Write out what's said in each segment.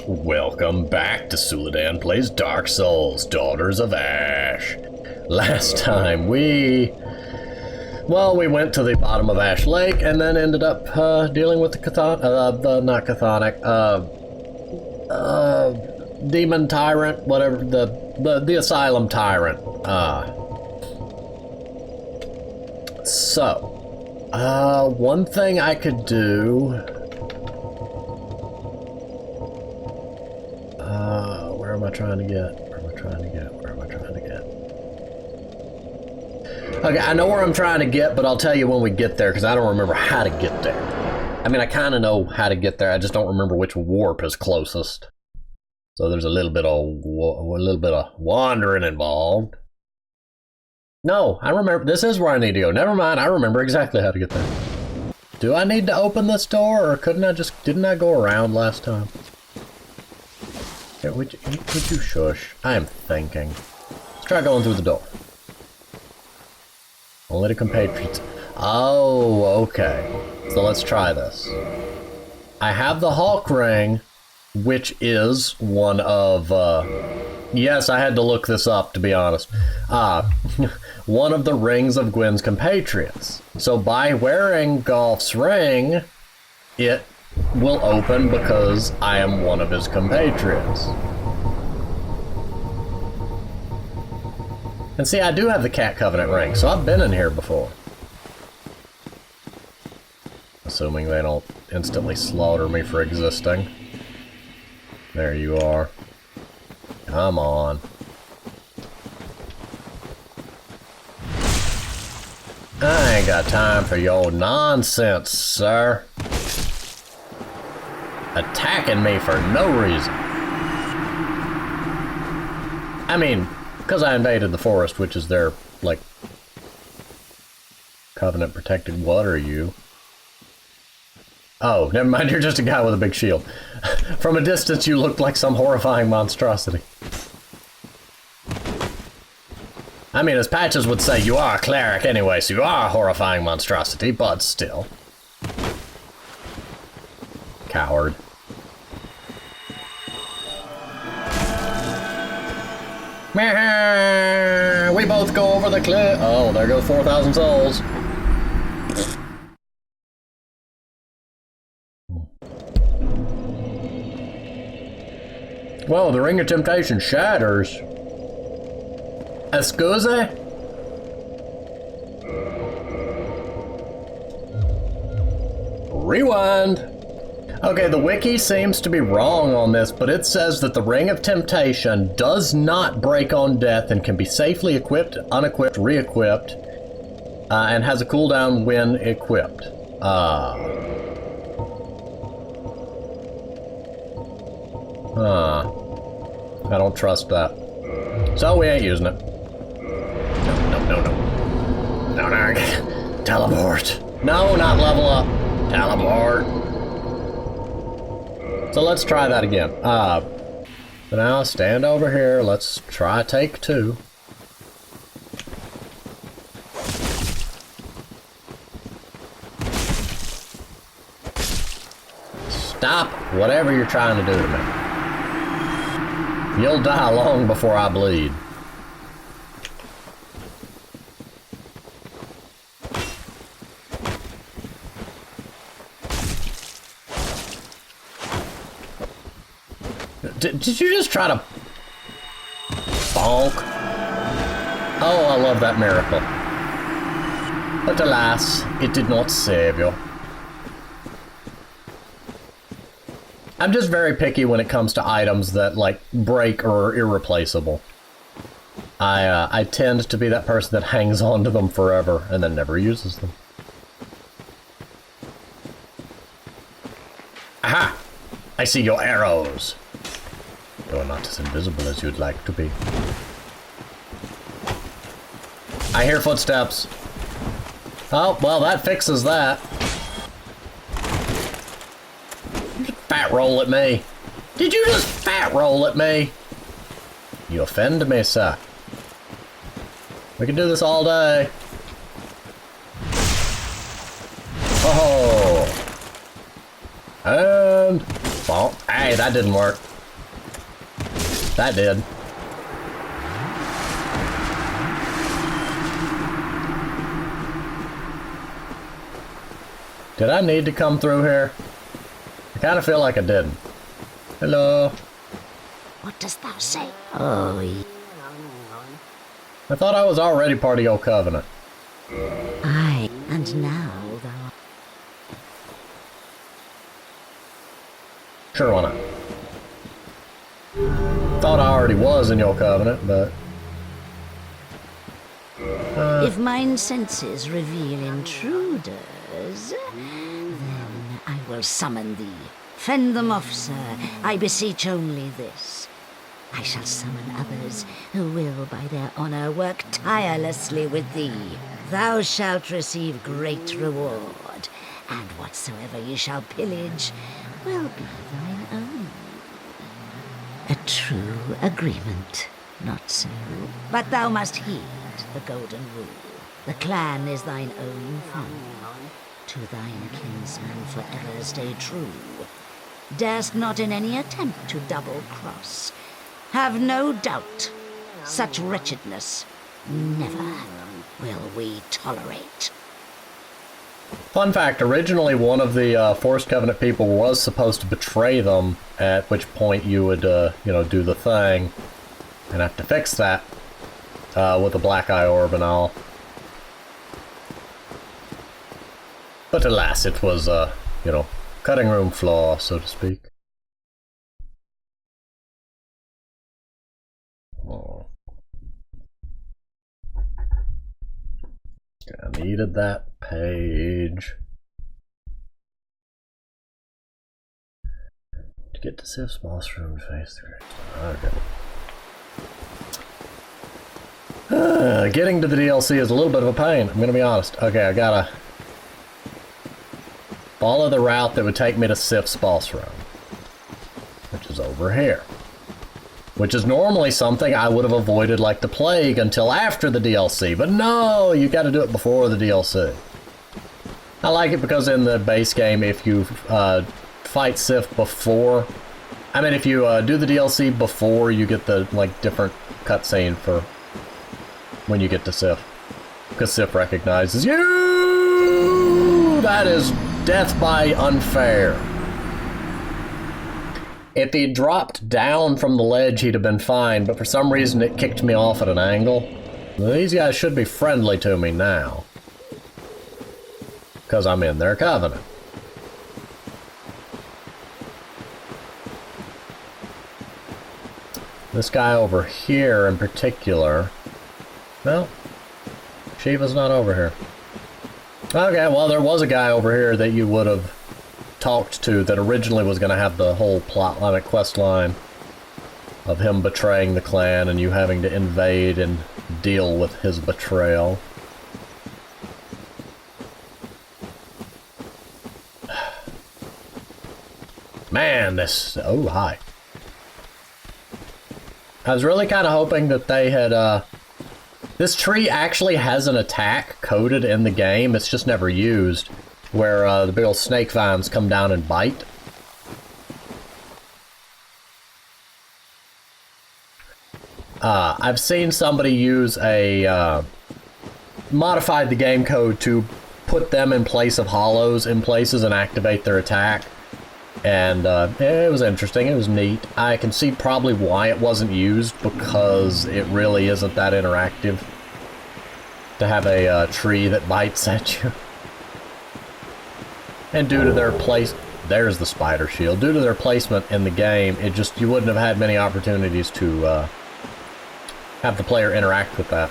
Welcome back to Suladan Plays Dark Souls, Daughters of Ash. Last time we went to the bottom of Ash Lake and then ended up dealing with the demon tyrant, whatever, the asylum tyrant. One thing I could do. Where am I trying to get? Okay, I know where I'm trying to get, but I'll tell you when we get there, because I don't remember how to get there. I mean, I kind of know how to get there, I just don't remember which warp is closest. So there's a little bit of wandering involved. No, I remember, this is where I need to go. Never mind, I remember exactly how to get there. Do I need to open this door, or didn't I go around last time? Would you shush? I am thinking. Let's try going through the door. Only to compatriots. Oh, okay. So let's try this. I have the Hulk ring, which is one of, yes, I had to look this up, to be honest. One of the rings of Gwyn's compatriots. So by wearing Golf's ring, it will open because I am one of his compatriots. And see, I do have the Cat Covenant ring, so I've been in here before. Assuming they don't instantly slaughter me for existing. There you are. Come on. I ain't got time for your nonsense, sir. Attacking me for no reason. I mean, because I invaded the forest, which is their, like, covenant protected. What are you? Oh, never mind, you're just a guy with a big shield. From a distance, you looked like some horrifying monstrosity. I mean, as Patches would say, you are a cleric anyway, so you are a horrifying monstrosity, but still. Coward. We both go over the cliff. Oh, there goes 4,000 souls. Whoa, the Ring of Temptation shatters. Excuse? Rewind. Okay, the wiki seems to be wrong on this, but it says that the Ring of Temptation does not break on death and can be safely equipped, unequipped, re-equipped, and has a cooldown when equipped. I don't trust that. So we ain't using it. No. Teleport. No, not level up. Teleport. So let's try that again. So now stand over here. Let's try take two. Stop whatever you're trying to do to me. You'll die long before I bleed. Did you just try to bonk? Oh, I love that miracle. But alas, it did not save you. I'm just very picky when it comes to items that, like, break or are irreplaceable. I tend to be that person that hangs on to them forever and then never uses them. Aha! I see your arrows. You're not as invisible as you'd like to be. I hear footsteps. Oh, well, that fixes that. You just fat roll at me. Did you just fat roll at me? You offend me, sir. We can do this all day. Oh. And... Well, hey, that didn't work. That did. Did I need to come through here? I kind of feel like I didn't. Hello. What dost thou say? Oh, I thought I was already part of your covenant. aye, and now thou... Sure, why not? Thought I already was in your covenant, but... If mine senses reveal intruders, then I will summon thee. Fend them off, sir. I beseech only this. I shall summon others who will, by their honor, work tirelessly with thee. Thou shalt receive great reward, and whatsoever ye shall pillage will be thine own. A true agreement, not so? But thou must heed the golden rule. The clan is thine own fund. To thine kinsman forever stay true. Darest not in any attempt to double-cross. Have no doubt, such wretchedness never will we tolerate. Fun fact, originally one of the Forest Covenant people was supposed to betray them, at which point you would, you know, do the thing, and have to fix that with a black eye orb and all. But alas, it was, you know, cutting room floor, so to speak. Oh. I needed that page to get to Sif's boss room face 3. Okay. Getting to the DLC is a little bit of a pain, I'm gonna be honest. Okay, I gotta follow the route that would take me to Sif's boss room, which is over here. Which is normally something I would have avoided like the plague until after the DLC, but no, you gotta do it before the DLC. I like it because in the base game, if you fight Sif before, I mean, if you do the DLC before you get the, like, different cutscene for when you get to Sif, because Sif recognizes you! That is death by unfair. If he dropped down from the ledge, he'd have been fine, but for some reason it kicked me off at an angle. Well, these guys should be friendly to me now, because I'm in their covenant. This guy over here in particular, well, Shiva's not over here. Okay, well, there was a guy over here that you would have talked to that originally was going to have the whole plot line, quest line of him betraying the clan and you having to invade and deal with his betrayal. Man, this... Oh, hi. I was really kind of hoping that they had, this tree actually has an attack coded in the game, it's just never used, where the big old snake vines come down and bite. I've seen somebody use a, modified the game code to put them in place of hollows in places and activate their attack. And it was interesting, it was neat. I can see probably why it wasn't used, because it really isn't that interactive to have a tree that bites at you. And due to their place, there's the spider shield. Due to their placement in the game, it just, you wouldn't have had many opportunities to have the player interact with that.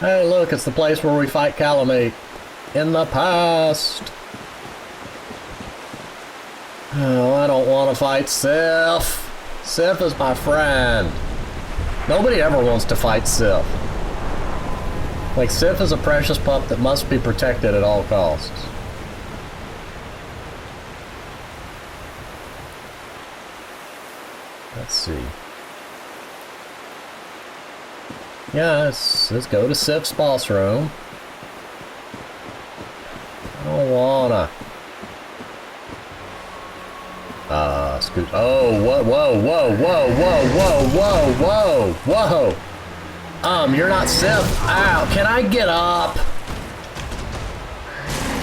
Hey, look, it's the place where we fight Calamite. In the past. Oh, I don't want to fight Sif. Sif is my friend. Nobody ever wants to fight Sif. Like, Sif is a precious pup that must be protected at all costs. Let's see. Yeah, let's go to Sif's boss room. I don't wanna. scoot. Oh, whoa, whoa, whoa, whoa, whoa, whoa, whoa, whoa, whoa. You're not Sif. Ow, can I get up?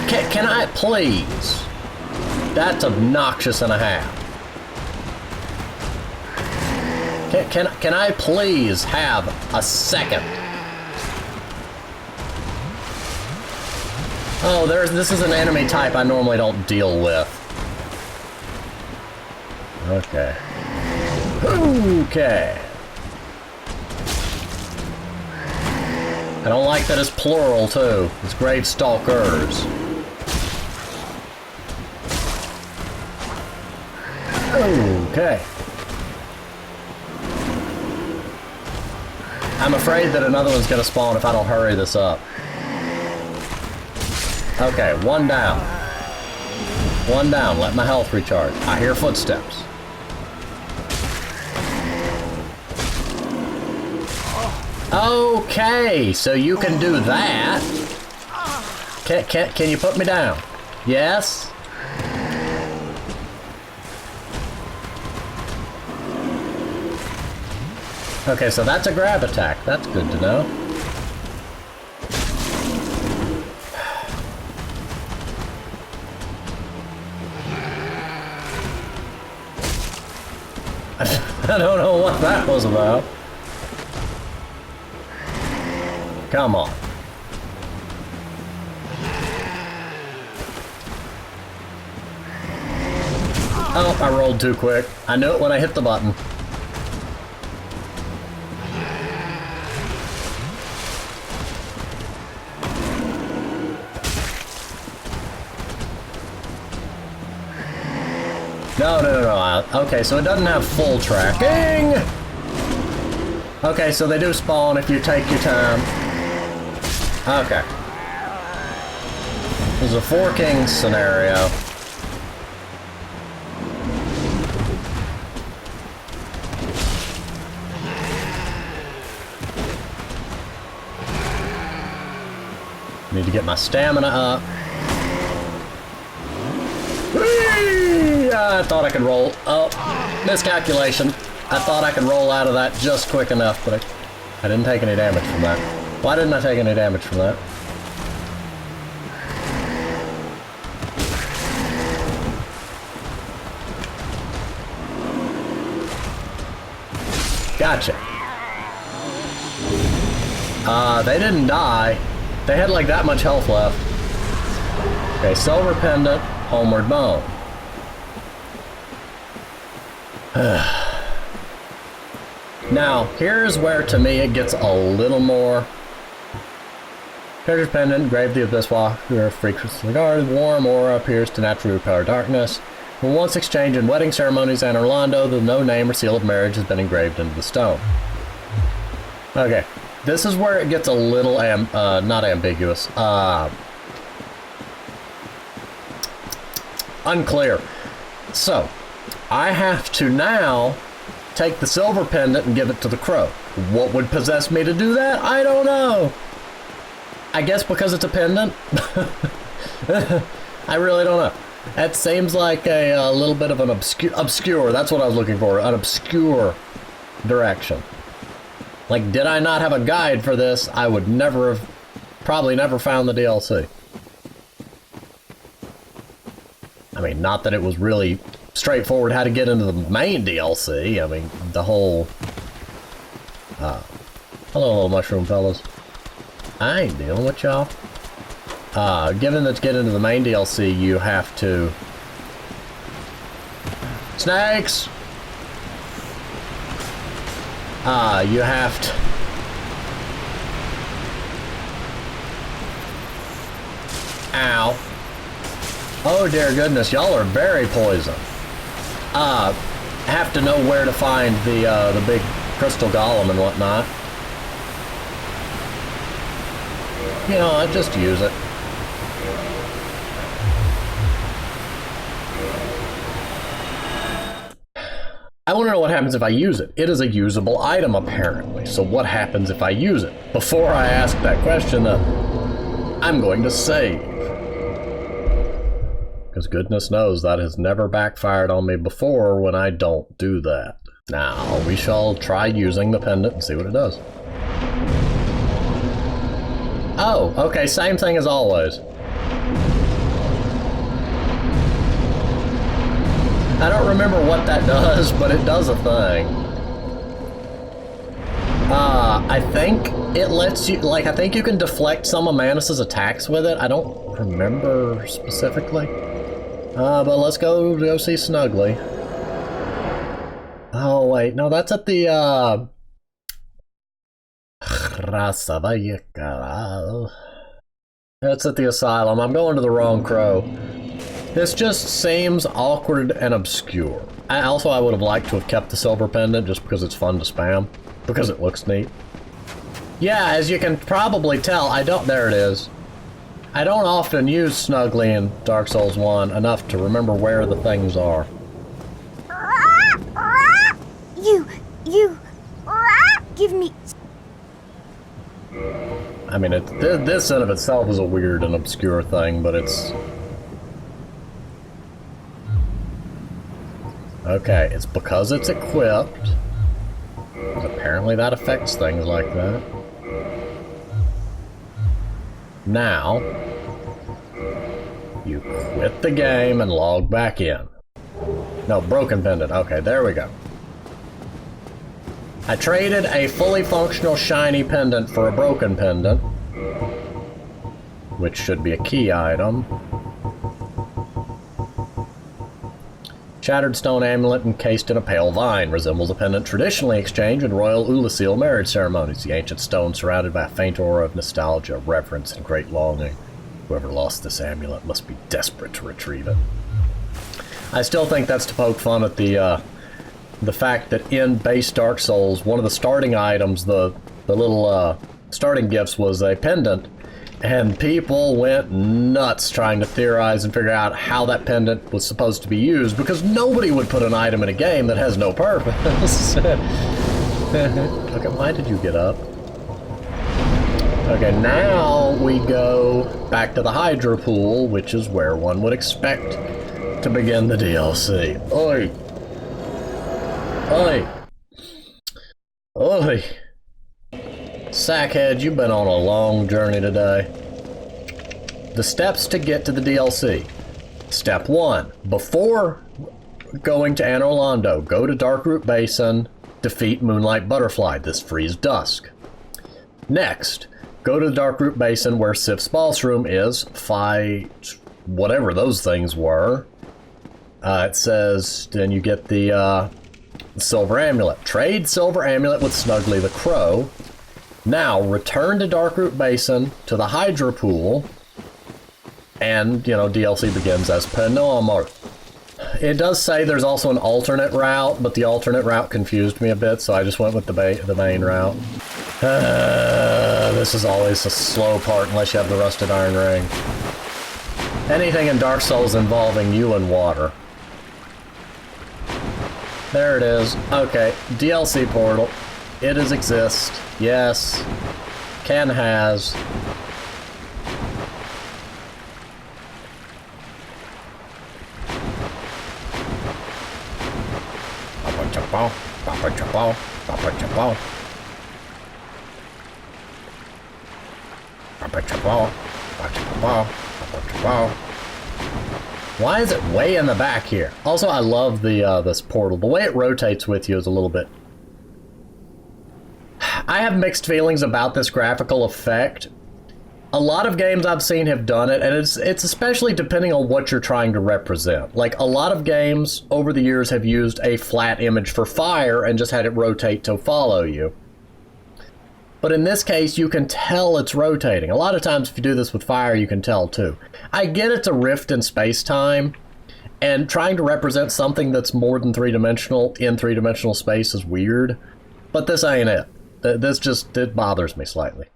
Can I, please? That's obnoxious and a half. Can I please have a second? Oh, this is an enemy type I normally don't deal with. Okay. Okay. I don't like that it's plural, too. It's grave stalkers. Okay. I'm afraid that another one's gonna spawn if I don't hurry this up. Okay, one down. One down. Let my health recharge. I hear footsteps. Okay, so you can do that. Can you put me down? Yes? Okay, so that's a grab attack. That's good to know. I don't know what that was about. Come on. Oh, I rolled too quick. I knew it when I hit the button. No. Okay, so it doesn't have full tracking. Okay, so they do spawn if you take your time. Okay. This is a 4 kings scenario. Need to get my stamina up. I thought I could roll. Oh, miscalculation. I thought I could roll out of that just quick enough, but I didn't take any damage from that. Why didn't I take any damage from that? Gotcha. They didn't die. They had like that much health left. Okay, silver pendant, homeward bone. Now, here's where, to me, it gets a little more. Treasure pendant, grave the abyss walker, frequently guarded, warm aura appears to naturally repel darkness. When once exchanged in wedding ceremonies in Orlando, the no name or seal of marriage has been engraved into the stone. Okay, this is where it gets a little not ambiguous. Unclear. So, I have to now take the silver pendant and give it to the crow. What would possess me to do that? I don't know. I guess because it's a pendant? I really don't know. That seems like a little bit of an obscure, that's what I was looking for, an obscure direction. Like, did I not have a guide for this, I would never have, probably never found the DLC. I mean, not that it was really straightforward how to get into the main DLC. I mean, the whole... hello, little mushroom fellas. I ain't dealing with y'all. Given that to get into the main DLC, you have to... Snakes! You have to... Ow. Oh dear goodness, y'all are very poison. Have to know where to find the big crystal golem and whatnot. You know, I just use it. I want to know what happens if I use it. It is a usable item, apparently. So what happens if I use it? Before I ask that question, I'm going to save. because goodness knows that has never backfired on me before when I don't do that. Now, we shall try using the pendant and see what it does. Oh, okay, same thing as always. I don't remember what that does, but it does a thing. I think it lets you, like, I think you can deflect some of Manus's attacks with it. I don't remember specifically. But let's go see Snuggly. Oh, wait, no, that's at the, that's at the asylum. I'm going to the wrong crow. This just seems awkward and obscure. I would have liked to have kept the silver pendant just because it's fun to spam. Because it looks neat. Yeah, as you can probably tell, there it is. I don't often use Snuggly in Dark Souls 1 enough to remember where the things are. You, give me... I mean, this in of itself is a weird and obscure thing, but it's... Okay, it's because it's equipped. Apparently that affects things like that. Now, you quit the game and log back in. No, broken pendant. Okay, there we go. I traded a fully functional shiny pendant for a broken pendant, which should be a key item. Shattered stone amulet encased in a pale vine resembles a pendant traditionally exchanged in royal Ulasil marriage ceremonies. The ancient stone surrounded by a faint aura of nostalgia, reverence, and great longing. Whoever lost this amulet must be desperate to retrieve it. I still think that's to poke fun at the fact that in base Dark Souls, one of the starting items, the little starting gifts, was a pendant. And people went nuts trying to theorize and figure out how that pendant was supposed to be used, because nobody would put an item in a game that has no purpose. Okay, why did you get up? Okay, now we go back to the Hydra Pool, which is where one would expect to begin the DLC. Oi! Oi! Oi! Sackhead, you've been on a long journey today. The steps to get to the DLC. Step 1. Before going to Anor Londo, go to Darkroot Basin, defeat Moonlight Butterfly. This frees Dusk. Next, go to the Darkroot Basin where Sif's boss room is, fight whatever those things were. It says, then you get the Silver Amulet. Trade Silver Amulet with Snuggly the Crow. Now, return to Darkroot Basin, to the Hydra Pool, and, DLC begins as per normal. It does say there's also an alternate route, but the alternate route confused me a bit, so I just went with the main route. This is always a slow part unless you have the Rusted Iron Ring. Anything in Dark Souls involving you and water. There it is. Okay, DLC portal. It does exist. Yes. Ken has. Papa Chapo, Papa Chapo, Papa Chapo. Papa Chapo, Papa Chapo, Papa Chapo. Why is it way in the back here? Also, I love the this portal. The way it rotates with you is a little bit... I have mixed feelings about this graphical effect. A lot of games I've seen have done it, and it's especially depending on what you're trying to represent. Like, a lot of games over the years have used a flat image for fire and just had it rotate to follow you. But in this case, you can tell it's rotating. A lot of times if you do this with fire, you can tell too. I get it's a rift in space-time, and trying to represent something that's more than three-dimensional in three-dimensional space is weird, but this ain't it. This just, it bothers me slightly.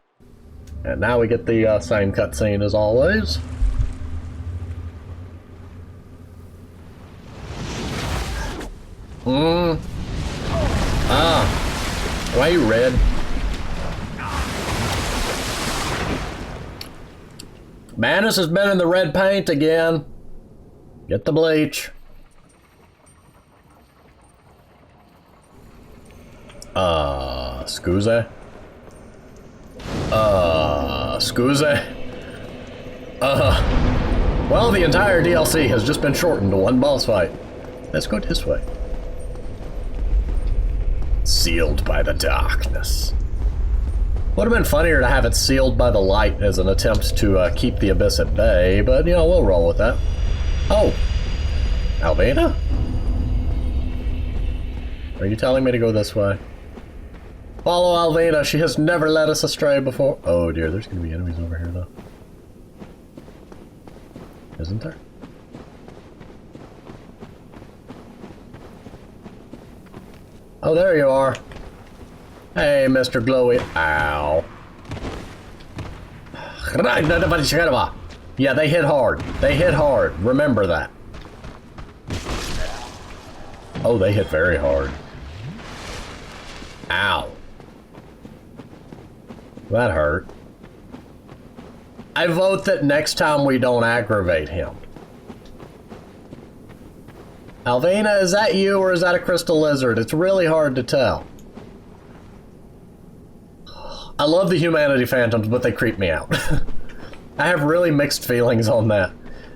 And now we get the same cutscene as always. Why are you red? Manus has been in the red paint again. Get the bleach. Scusa? Scusa? Well, the entire DLC has just been shortened to one boss fight. Let's go this way. Sealed by the darkness. Would have been funnier to have it sealed by the light as an attempt to keep the abyss at bay, but, you know, we'll roll with that. Oh! Alvina? Are you telling me to go this way? Follow Alvina, she has never led us astray before. Oh dear, there's gonna be enemies over here though. Isn't there? Oh, there you are. Hey, Mr. Glowy. Ow. Yeah, they hit hard. They hit hard. Remember that. Oh, they hit very hard. Ow. That hurt. I vote that next time we don't aggravate him. Alvina, is that you or is that a crystal lizard? It's really hard to tell. I love the humanity phantoms, but they creep me out. I have really mixed feelings on that.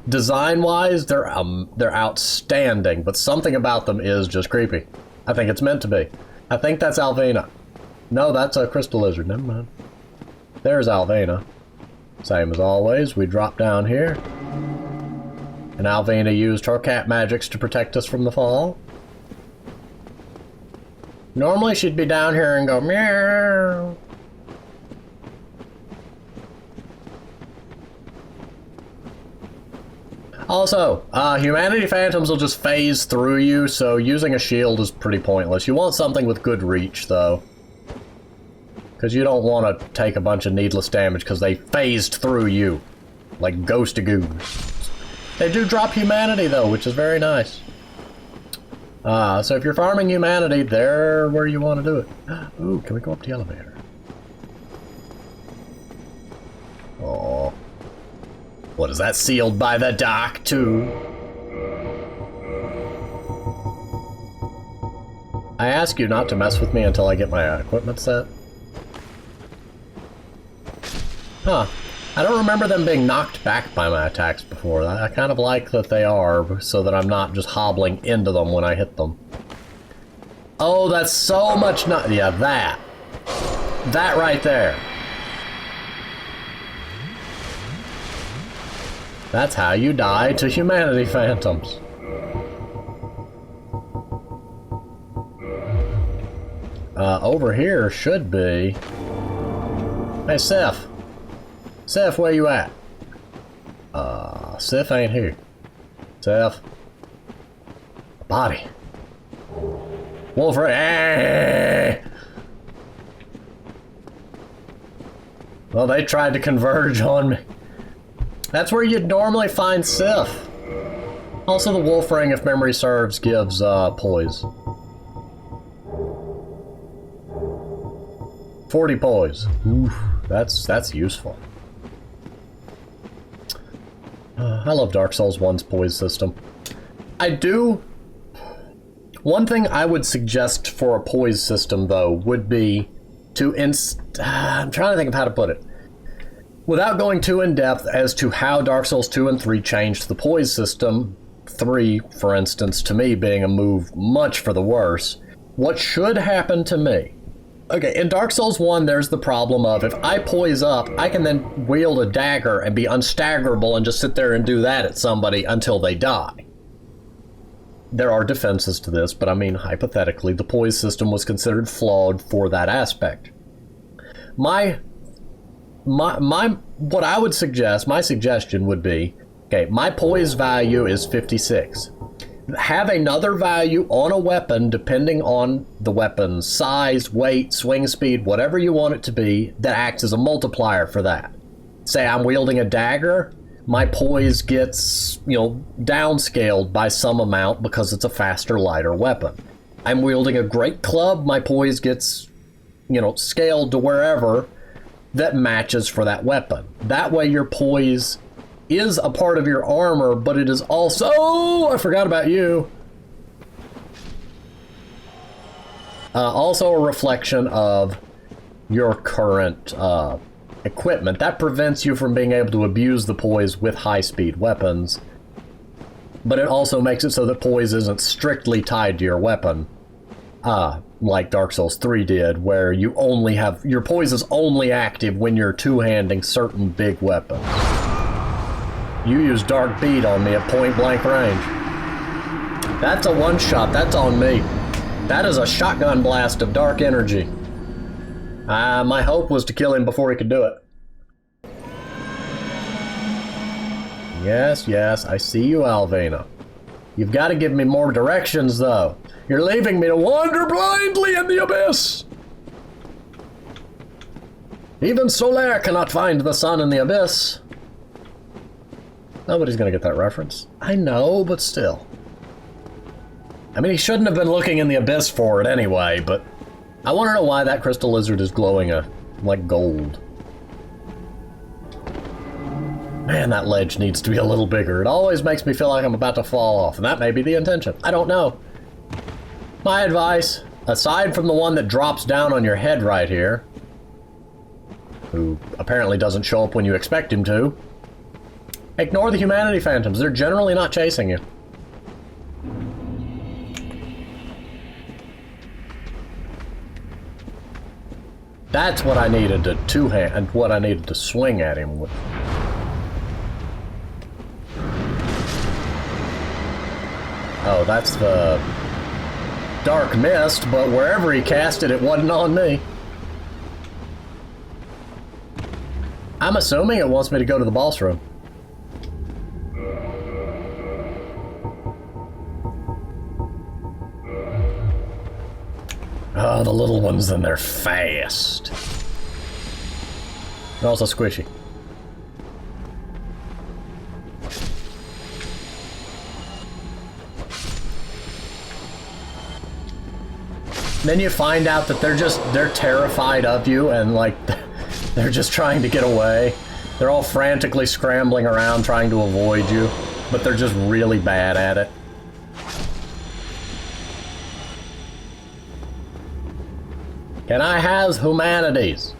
Design-wise, they're outstanding, but something about them is just creepy. I think it's meant to be. I think that's Alvina. No, that's a crystal lizard. Never mind. There's Alvina. Same as always, we drop down here. And Alvina used her cat magics to protect us from the fall. Normally she'd be down here and go meow. Also, humanity phantoms will just phase through you, so using a shield is pretty pointless. You want something with good reach, though. Because you don't want to take a bunch of needless damage because they phased through you. Like ghost of goose. They do drop humanity, though, which is very nice. So if you're farming humanity, they're where you want to do it. Ooh, can we go up the elevator? Oh. What is that? Sealed by the dark, too? I ask you not to mess with me until I get my equipment set. Huh. I don't remember them being knocked back by my attacks before. I kind of like that they are, so that I'm not just hobbling into them when I hit them. Oh, that's so much not... Yeah, that. That right there. That's how you die to humanity phantoms. Over here should be... Hey, Sif. Sif, where you at? Sif ain't here. Sif. Body. Wolverine. Hey! Well, they tried to converge on me. That's where you'd normally find Sif. Also, the wolf ring, if memory serves, gives poise. 40 poise. Oof, that's useful. I love Dark Souls 1's poise system. I do... One thing I would suggest for a poise system, though, would be to I'm trying to think of how to put it. Without going too in-depth as to how Dark Souls 2 and 3 changed the poise system, 3, for instance, to me being a move much for the worse, what should happen to me... Okay, in Dark Souls 1, there's the problem of if I poise up, I can then wield a dagger and be unstaggerable and just sit there and do that at somebody until they die. There are defenses to this, but I mean, hypothetically, the poise system was considered flawed for that aspect. What I would suggest, my suggestion would be, okay, my poise value is 56. Have another value on a weapon depending on the weapon's size, weight, swing speed, whatever you want it to be, that acts as a multiplier for that. Say I'm wielding a dagger, my poise gets, downscaled by some amount because it's a faster, lighter weapon. I'm wielding a great club, my poise gets, scaled to wherever that matches for that weapon. That way your poise is a part of your armor, but it is also... I forgot about you. Also a reflection of your current equipment. That prevents you from being able to abuse the poise with high-speed weapons. But it also makes it so that poise isn't strictly tied to your weapon. Like Dark Souls 3 did, where you only have... Your poise is only active when you're two-handing certain big weapons. You use Dark Bead on me at point-blank range. That's a one-shot. That's on me. That is a shotgun blast of dark energy. My hope was to kill him before he could do it. Yes, yes, I see you, Alvina. You've got to give me more directions, though. You're leaving me to wander blindly in the abyss. Even Solaire cannot find the sun in the abyss. Nobody's gonna get that reference. I know, but still. I mean, he shouldn't have been looking in the abyss for it anyway, but I want to know why that crystal lizard is glowing like gold. Man, that ledge needs to be a little bigger. It always makes me feel like I'm about to fall off, and that may be the intention. I don't know. My advice, aside from the one that drops down on your head right here, who apparently doesn't show up when you expect him to, ignore the humanity phantoms. They're generally not chasing you. That's what I needed to two-hand, and what I needed to swing at him with. Oh, that's the dark mist, but wherever he cast it, it wasn't on me. I'm assuming it wants me to go to the boss room. Oh, the little ones, then they're fast. They're also squishy. Then you find out that they're terrified of you and like they're just trying to get away. They're all frantically scrambling around trying to avoid you, but they're just really bad at it. Can I have humanities?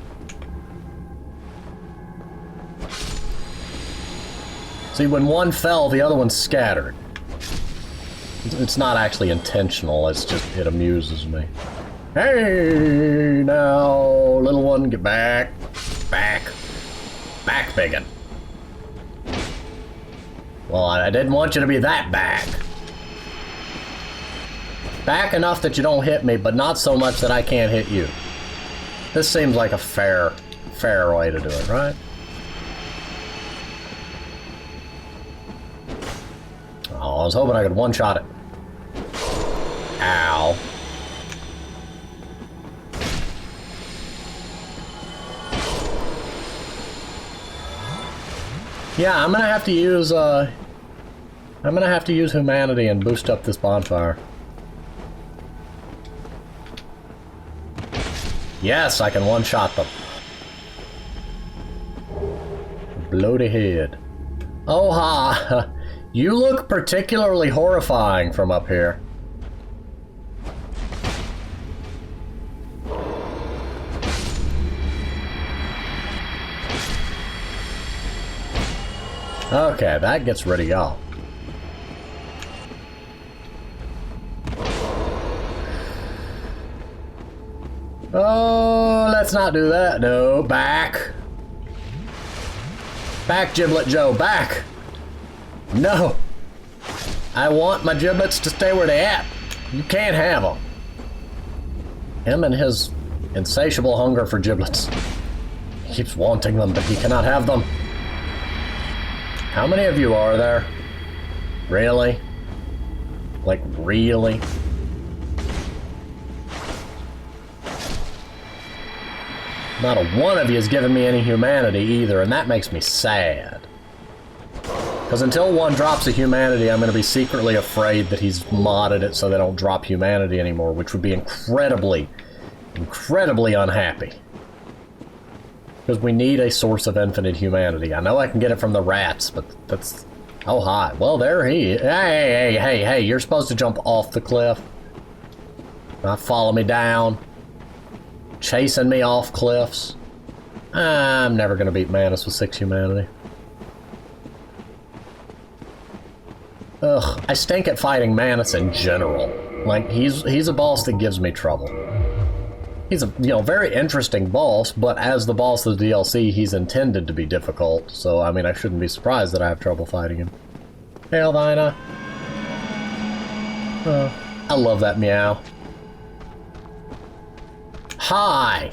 See, when one fell, the other one scattered. It's not actually intentional, it's just, it amuses me. Hey, now, little one, get back. Back. Back, biggin. Well, I didn't want you to be that back. Back enough that you don't hit me, but not so much that I can't hit you. This seems like a fair way to do it, right? Oh, I was hoping I could one-shot it. Ow. Yeah, I'm gonna have to use humanity and boost up this bonfire. Yes, I can one-shot them. Bloaty head. Oh ha! You look particularly horrifying from up here. Okay, that gets rid of y'all. Oh, let's not do that. No, back. Back, Giblet Joe, back. No. I want my giblets to stay where they at. You can't have them. Him and his insatiable hunger for giblets. He keeps wanting them, but he cannot have them. How many of you are there? Really? Like, really? Not a one of you has given me any humanity either, and that makes me sad. Because until one drops a humanity, I'm going to be secretly afraid that he's modded it so they don't drop humanity anymore, which would be incredibly, incredibly unhappy. Because we need a source of infinite humanity. I know I can get it from the rats, but that's... Oh, hi. Well, there he is. Hey, you're supposed to jump off the cliff. Not follow me down. Chasing me off cliffs. I'm never going to beat Manus with 6 humanity. Ugh, I stink at fighting Manus in general. Like, he's a boss that gives me trouble. He's a, very interesting boss, but as the boss of the DLC, he's intended to be difficult. So, I mean, I shouldn't be surprised that I have trouble fighting him. Hey, Elvina. Oh, I love that meow. Hi!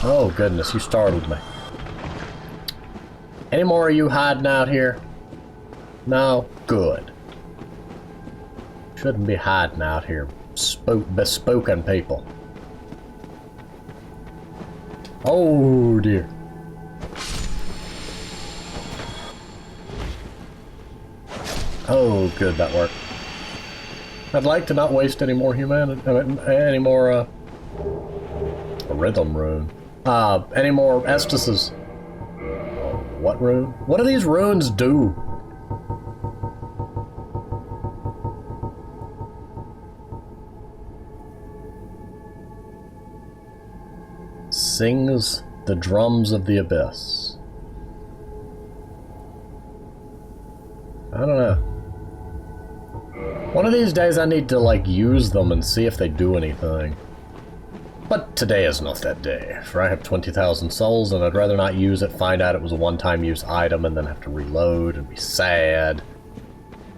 Oh, goodness, you startled me. Any more of you hiding out here? No? Good. Shouldn't be hiding out here. Bespoken people. Oh, dear. Oh, good, that worked. I'd like to not waste any more humanity, any more, a rhythm rune. Any more Estases. What rune? What do these runes do? Sings the drums of the abyss. I don't know. One of these days I need to, like, use them and see if they do anything. But today is not that day, for I have 20,000 souls and I'd rather not use it, find out it was a one-time use item, and then have to reload and be sad.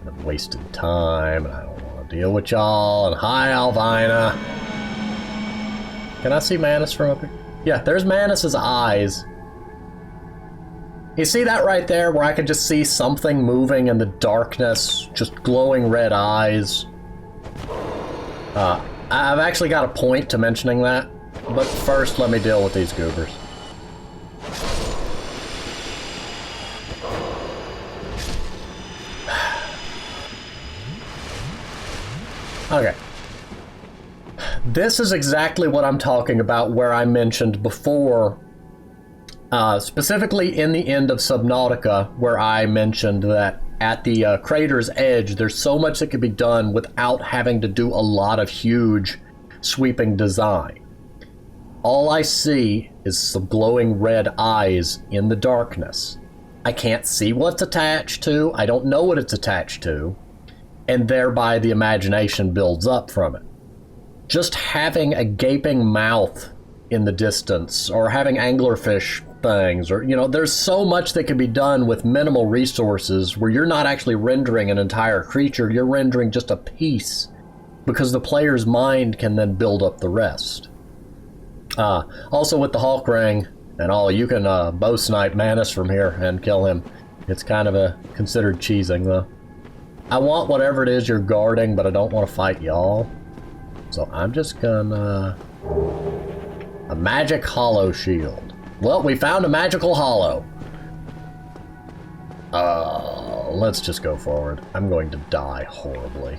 And I've wasted time, and I don't want to deal with y'all, and hi, Alvina! Can I see Manus from up here? Yeah, there's Manus's eyes. You see that right there, where I can just see something moving in the darkness, just glowing red eyes? I've actually got a point to mentioning that, but first let me deal with these goobers. Okay. This is exactly what I'm talking about, where I mentioned before, specifically in the end of Subnautica, where I mentioned that at the crater's edge, there's so much that could be done without having to do a lot of huge, sweeping design. All I see is some glowing red eyes in the darkness. I can't see what's attached to, I don't know what it's attached to, and thereby the imagination builds up from it. Just having a gaping mouth in the distance, or having anglerfish things, or, there's so much that can be done with minimal resources where you're not actually rendering an entire creature, you're rendering just a piece, because the player's mind can then build up the rest. Also with the Hulk ring and all, you can bow snipe Manus from here and kill him. It's kind of a considered cheesing, though. I want whatever it is you're guarding, but I don't want to fight y'all. So I'm just gonna... A magic hollow shield. Well, we found a magical hollow. Let's just go forward. I'm going to die horribly.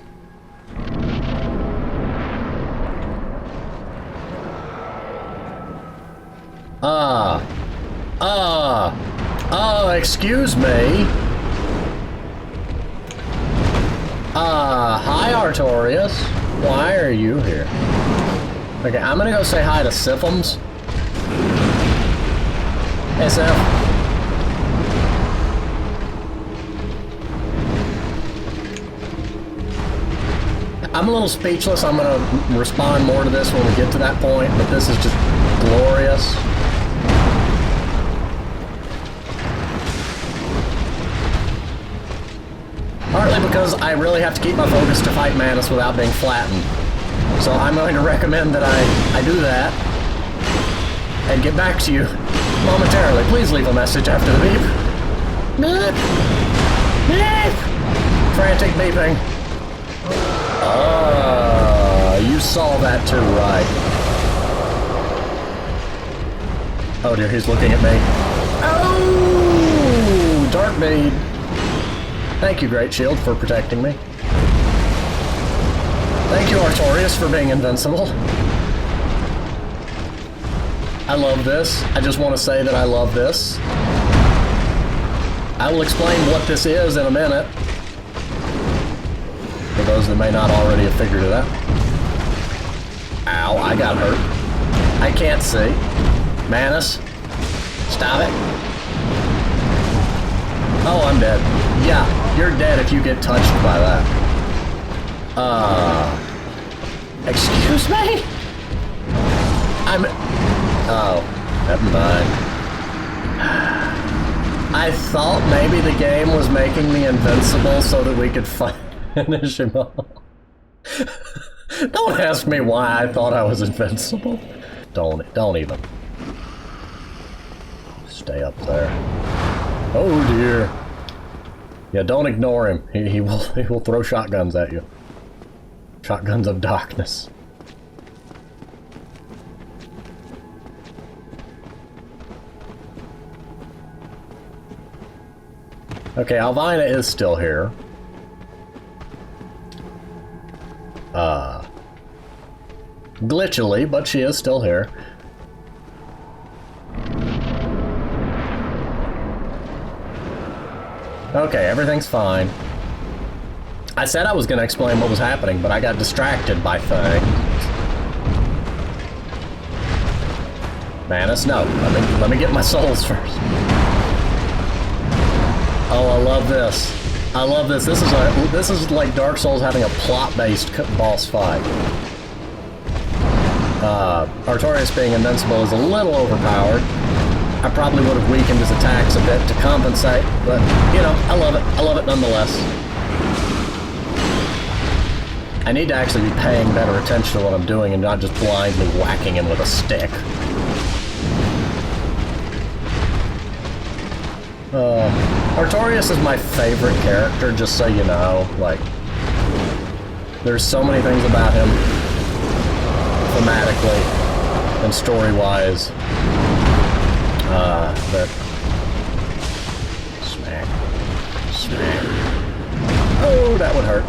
Excuse me. Hi, Artorias. Why are you here? Okay, I'm gonna go say hi to Sifums. Hey, Sif. I'm a little speechless. I'm gonna respond more to this when we get to that point, but this is just glorious. Partly because I really have to keep my focus to fight Manus without being flattened. So I'm going to recommend that I do that and get back to you momentarily. Please leave a message after the beep. Beep. Beep. Frantic beeping. You saw that too, right? Oh dear, he's looking at me. Oh! Dark Maid. Thank you, Great Shield, for protecting me. Thank you, Artorias, for being invincible. I love this. I just want to say that I love this. I will explain what this is in a minute. For those that may not already have figured it out. Ow, I got hurt. I can't see. Manus, stop it. Oh, I'm dead. Yeah, you're dead if you get touched by that. Excuse me? Oh, never mind. I thought maybe the game was making me invincible so that we could finish him off. Don't ask me why I thought I was invincible. Don't even. Stay up there. Oh dear. Yeah, don't ignore him. He will throw shotguns at you. Shotguns of darkness. Okay, Alvina is still here. Glitchily, but she is still here. Okay, everything's fine. I said I was going to explain what was happening, but I got distracted by things. Manus, no. Let me get my souls first. Oh, I love this. I love this. This is like Dark Souls having a plot-based boss fight. Artorias being invincible is a little overpowered. I probably would have weakened his attacks a bit to compensate, but, you know, I love it. I love it nonetheless. I need to actually be paying better attention to what I'm doing and not just blindly whacking him with a stick. Artorias is my favorite character, just so you know. Like, there's so many things about him, thematically and story-wise, that... Smack. Oh, that would hurt.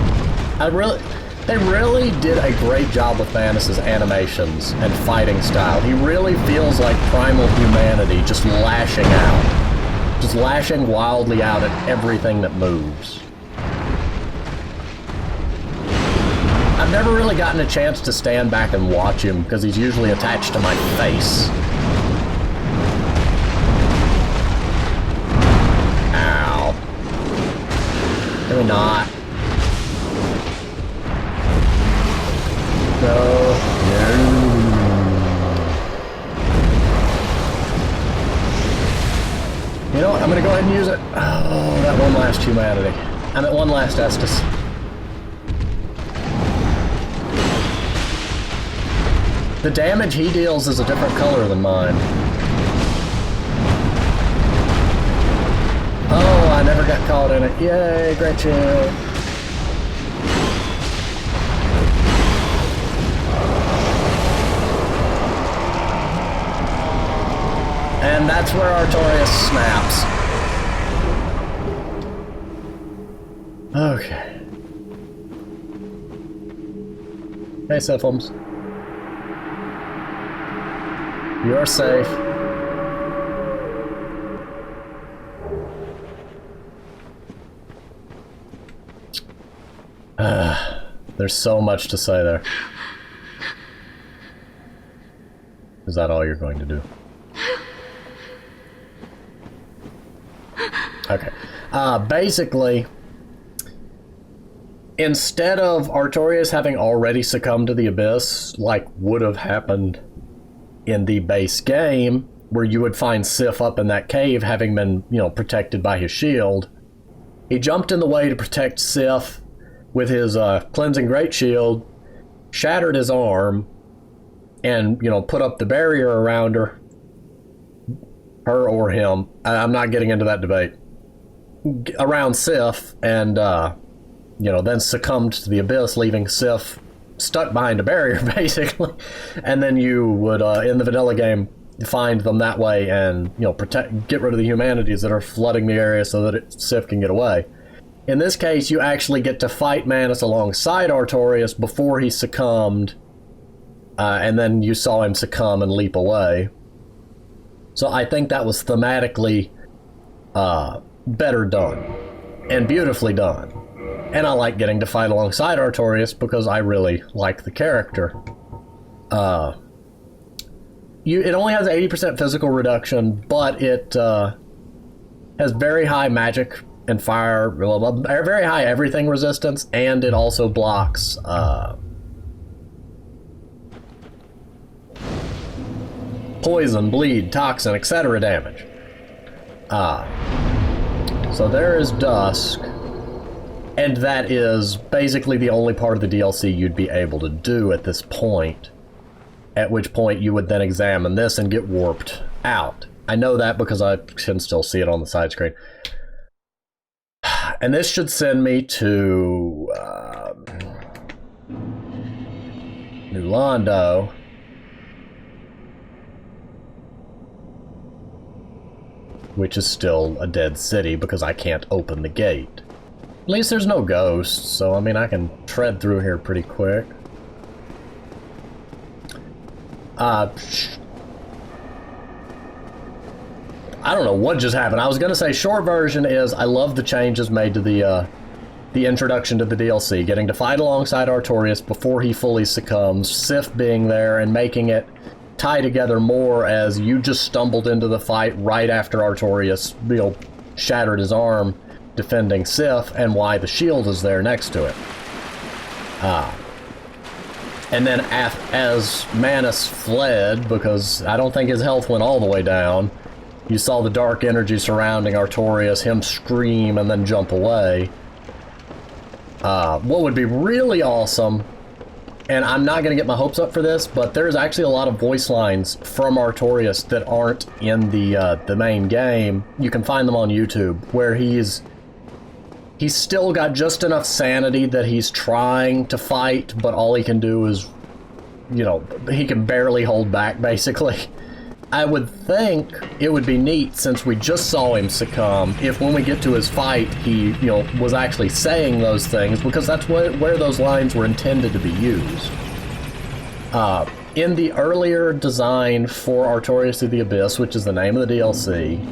They really did a great job with Manus's animations and fighting style. He really feels like primal humanity, just lashing out. Just lashing wildly out at everything that moves. I've never really gotten a chance to stand back and watch him because he's usually attached to my face. Ow. Maybe not. No. You know what? I'm gonna go ahead and use it. Oh, that one last humanity. I'm at one last Estus. The damage he deals is a different color than mine. Oh, I never got caught in it. Yay, great chill. And that's where Artorias snaps. Okay. Hey, Syphilms. You are safe. There's so much to say there. Is that all you're going to do? Okay. Basically, instead of Artorias having already succumbed to the Abyss, like would have happened in the base game, where you would find Sif up in that cave having been, you know, protected by his shield, he jumped in the way to protect Sif with his cleansing great shield, shattered his arm, and, you know, put up the barrier around her or him. I'm not getting into that debate. Around Sif, and, you know, then succumbed to the Abyss, leaving Sif stuck behind a barrier, basically. And then you would, in the vanilla game, find them that way and, you know, get rid of the humanities that are flooding the area so that Sif can get away. In this case, you actually get to fight Manus alongside Artorias before he succumbed, and then you saw him succumb and leap away. So I think that was thematically better done, and beautifully done. And I like getting to fight alongside Artorias because I really like the character. It only has 80% physical reduction, but it has very high magic and fire, well, very high everything resistance, and it also blocks poison, bleed, toxin, etc. damage. So there is Dusk, and that is basically the only part of the DLC you'd be able to do at this point, at which point you would then examine this and get warped out. I know that because I can still see it on the side screen. And this should send me to New Londo. Which is still a dead city because I can't open the gate. At least there's no ghosts, so I mean I can tread through here pretty quick. I don't know what just happened. I was gonna say short version is I love the changes made to the introduction to the DLC, getting to fight alongside Artorias before he fully succumbs, Sif being there and making it tie together more as you just stumbled into the fight right after Artorias, shattered his arm defending Sif, and why the shield is there next to it. And then as Manus fled, because I don't think his health went all the way down, you saw the dark energy surrounding Artorias, him scream and then jump away. What would be really awesome, and I'm not going to get my hopes up for this, but there's actually a lot of voice lines from Artorias that aren't in the main game. You can find them on YouTube, where he's still got just enough sanity that he's trying to fight, but all he can do is, he can barely hold back, basically. I would think it would be neat, since we just saw him succumb, if when we get to his fight, he, was actually saying those things, because that's where those lines were intended to be used. In the earlier design for Artorias Through the Abyss, which is the name of the DLC,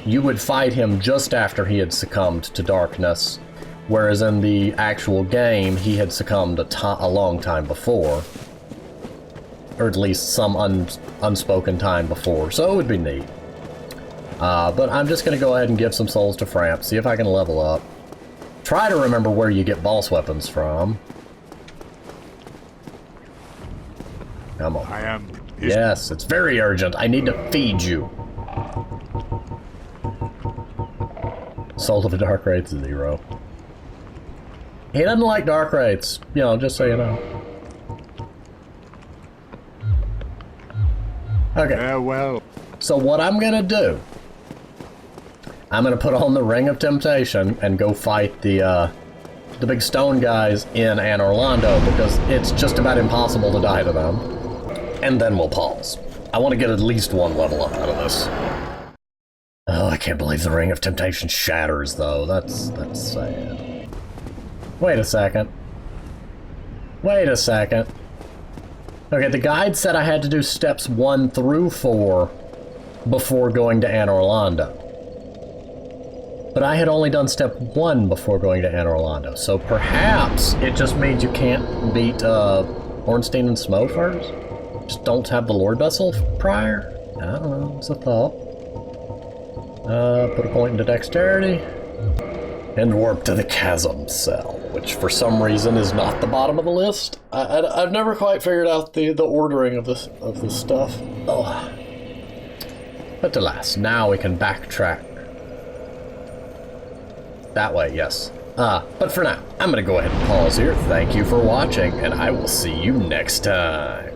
you would fight him just after he had succumbed to darkness, whereas in the actual game, he had succumbed a long time before. Or at least some unspoken time before, so it would be neat. But I'm just going to go ahead and give some souls to Framp, see if I can level up. Try to remember where you get boss weapons from. Come on. Yes, it's very urgent. I need to feed you. Soul of the Dark Wraith's 0. He doesn't like Dark Wraiths, just so you know. Okay. Yeah, well. So what I'm gonna do, I'm gonna put on the Ring of Temptation and go fight the big stone guys in Anor Londo, because it's just about impossible to die to them. And then we'll pause. I want to get at least one level up out of this. Oh, I can't believe the Ring of Temptation shatters, though. That's sad. Wait a second. Okay, the guide said I had to do steps 1 through 4 before going to Anor Londo. But I had only done step 1 before going to Anor Londo, so perhaps it just means you can't beat Ornstein and Smo first? Just don't have the Lord Vessel prior? I don't know, it's a thought. Put a point into Dexterity. And warp to the Chasm Cell, which for some reason is not the bottom of the list. I've never quite figured out the ordering of this stuff. Oh. But alas, now we can backtrack. That way, yes. But for now, I'm gonna go ahead and pause here. Thank you for watching, and I will see you next time.